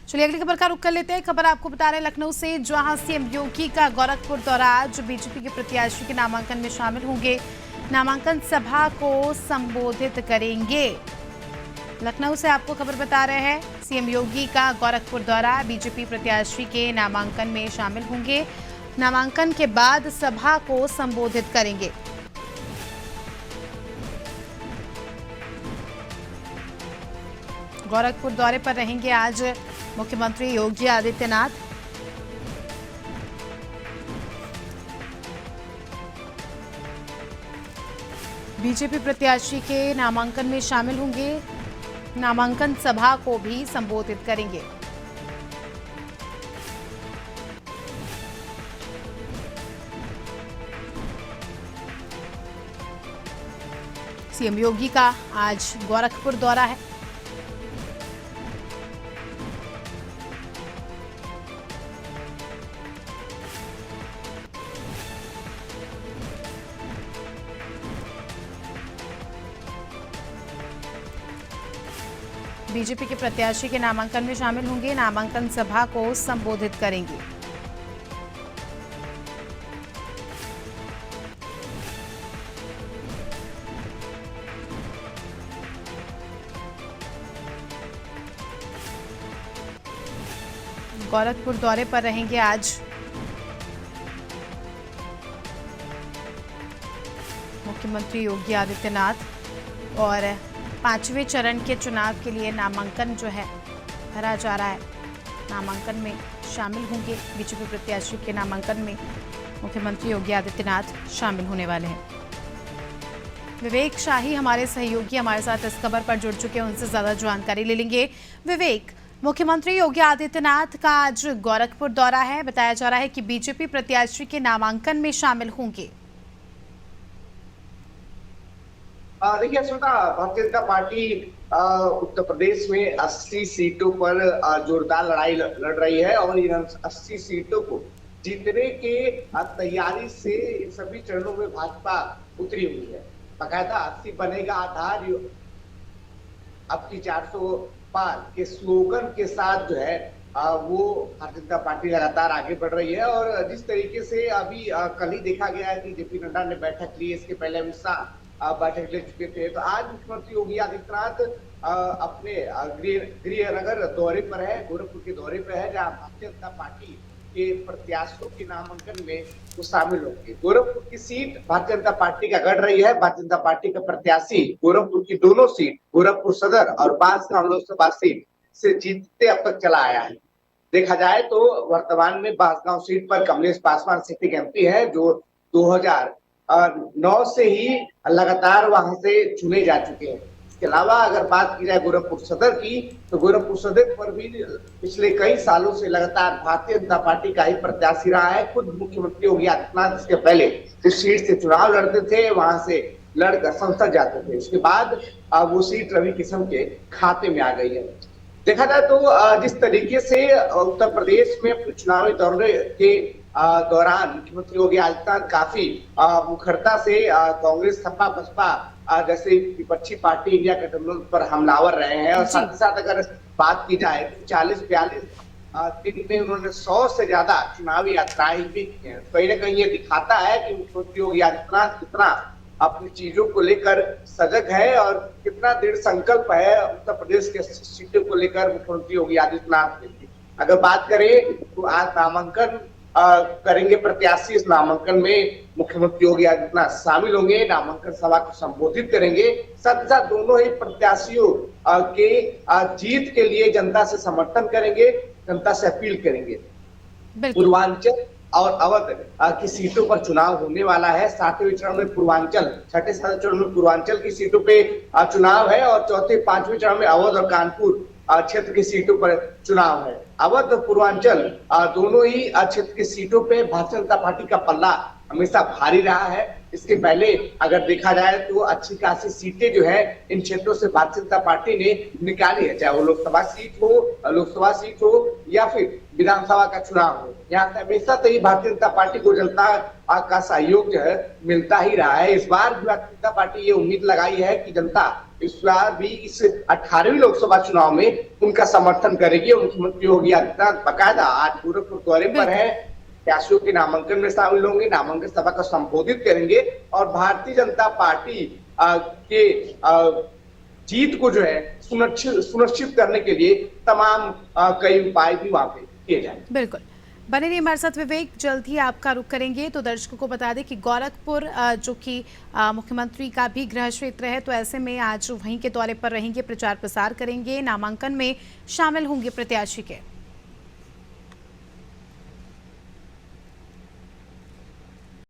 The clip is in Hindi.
चलिए अगली खबर का रुख कर लेते हैं। खबर आपको बता रहे हैं लखनऊ से, जहां सीएम योगी का गोरखपुर दौरा। आज बीजेपी के प्रत्याशी के नामांकन में शामिल होंगे, नामांकन सभा को संबोधित करेंगे। लखनऊ से आपको खबर बता रहे हैं, सीएम योगी का गोरखपुर दौरा। बीजेपी प्रत्याशी के नामांकन में शामिल होंगे, नामांकन के बाद सभा को संबोधित करेंगे। गोरखपुर दौरे पर रहेंगे आज मुख्यमंत्री योगी आदित्यनाथ। बीजेपी प्रत्याशी के नामांकन में शामिल होंगे, नामांकन सभा को भी संबोधित करेंगे। सीएम योगी का आज गोरखपुर दौरा है। बीजेपी के प्रत्याशी के नामांकन में शामिल होंगे, नामांकन सभा को संबोधित करेंगे। गोरखपुर दौरे पर रहेंगे आज मुख्यमंत्री योगी आदित्यनाथ और 5वें चरण के चुनाव के लिए नामांकन जो है भरा जा रहा है। नामांकन में शामिल होंगे, बीजेपी प्रत्याशी के नामांकन में मुख्यमंत्री योगी आदित्यनाथ शामिल होने वाले हैं। विवेक शाही हमारे सहयोगी हमारे साथ इस खबर पर जुड़ चुके हैं, उनसे ज्यादा जानकारी ले लेंगे। विवेक, मुख्यमंत्री योगी आदित्यनाथ का आज गोरखपुर दौरा है, बताया जा रहा है कि बीजेपी प्रत्याशी के नामांकन में शामिल होंगे। देखिए श्वेता, भारतीय जनता पार्टी उत्तर प्रदेश में 80 सीटों पर जोरदार लड़ाई लड़ रही है और इन 80 सीटों को जीतने के तैयारी से सभी चरणों में भाजपा उतरी हुई है। बाकायदा 80 बनेगा आधार, अब की 400 पार के स्लोगन के साथ जो है वो भारतीय जनता पार्टी लगातार आगे बढ़ रही है। और जिस तरीके से अभी कल ही देखा गया है कि जेपी नड्डा ने बैठक ली, इसके पहले अमित शाह बैठक ले चुके थे, तो आज मुख्यमंत्री योगी आदित्यनाथ अपने गृह नगर दौरे पर है, गोरखपुर के दौरे पर है, जहां भारतीय जनता पार्टी के प्रत्याशियों के नामांकन में वो शामिल होंगे। गोरखपुर की सीट भारतीय जनता पार्टी का गढ़ रही है। भारतीय जनता पार्टी का प्रत्याशी गोरखपुर की दोनों सीट, गोरखपुर सदर और बांसगांव लोकसभा सीट से जीतते अब तक चला आया है। देखा जाए तो वर्तमान में बांसगांव सीट पर कमलेश पासवान सिटिंग एमपी है, जो 2009 से ही लगातार वहां से चुने जा चुके हैं। इसके अलावा अगर बात की जाए गोरखपुर सदर की, तो गोरखपुर सदर पर भी पिछले कई सालों से लगातार भारतीय जनता पार्टी का ही प्रत्याशी रहा है। खुद मुख्यमंत्री योगी आदित्यनाथ इसके पहले इस सीट से चुनाव लड़ते थे, वहां से लड़कर संसद जाते थे। उसके बाद वो सीट रवि किशन के खाते में आ गई है। देखा जाए तो जिस तरीके से उत्तर प्रदेश में चुनावी दौरे के दौरान मुख्यमंत्री योगी आदित्यनाथ काफी मुखरता से कांग्रेस, सपा, बसपा जैसे विपक्षी पार्टी इंडिया गठबंधन पर हमलावर रहे हैं। और साथ ही साथ अगर बात की जाए तो 40-42 दिन में उन्होंने 100 से ज्यादा चुनावी यात्राएं भी की हैं। कहीं ना कहीं ये दिखाता है कि मुख्यमंत्री योगी आदित्यनाथ कितना अपनी चीजों को लेकर सजग है और कितना दृढ़ संकल्प है उत्तर प्रदेश के सीटों को लेकर मुख्यमंत्री योगी आदित्यनाथ ने। अगर बात करें तो आज नामांकन करेंगे प्रत्याशी, इस नामांकन में मुख्यमंत्री योगी आदित्यनाथ शामिल होंगे, नामांकन सभा को संबोधित करेंगे। साथ ही साथ दोनों ही प्रत्याशियों के जीत के लिए जनता से समर्थन करेंगे, जनता से अपील करेंगे। पूर्वांचल और अवध की सीटों पर चुनाव होने वाला है। 7वें चरण में पूर्वांचल, 6ठे चरण में पूर्वांचल की सीटों पे चुनाव है और 4थे-5वें चरण में अवध और कानपुर क्षेत्र की सीटों पर चुनाव है। अवध और पूर्वांचल दोनों ही क्षेत्र की सीटों पे भारतीय जनता पार्टी का पल्ला हमेशा भारी रहा है। इसके पहले अगर देखा जाए तो अच्छी खासी सीटें जो है इन क्षेत्रों से भारतीय जनता पार्टी ने निकाली है, चाहे वो लोकसभा सीट हो या फिर विधानसभा का चुनाव हो। यहाँ से हमेशा से ही भारतीय जनता पार्टी को जनता का सहयोग जो है मिलता ही रहा है। इस बार भी भारतीय जनता पार्टी ये उम्मीद लगाई है कि जनता इस बार भी इस 18वीं लोकसभा चुनाव में उनका समर्थन करेगी और मुख्यमंत्री योगी आदित्यनाथ बकायदा आज गोरखपुर दौरे पर बिल्कुल। है। प्रत्याशियों के नामांकन में शामिल होंगे, नामांकन सभा को संबोधित करेंगे और भारतीय जनता पार्टी के जीत को जो है सुनिश्चित करने के लिए तमाम कई उपाय भी वहां पे किए जाएंगे। बिल्कुल, बने रहिए हमारे साथ विवेक, जल्द ही आपका रुख करेंगे। तो दर्शकों को बता दें कि गोरखपुर जो कि मुख्यमंत्री का भी गृह क्षेत्र है, तो ऐसे में आज वहीं के दौरे पर रहेंगे, प्रचार प्रसार करेंगे, नामांकन में शामिल होंगे प्रत्याशी के।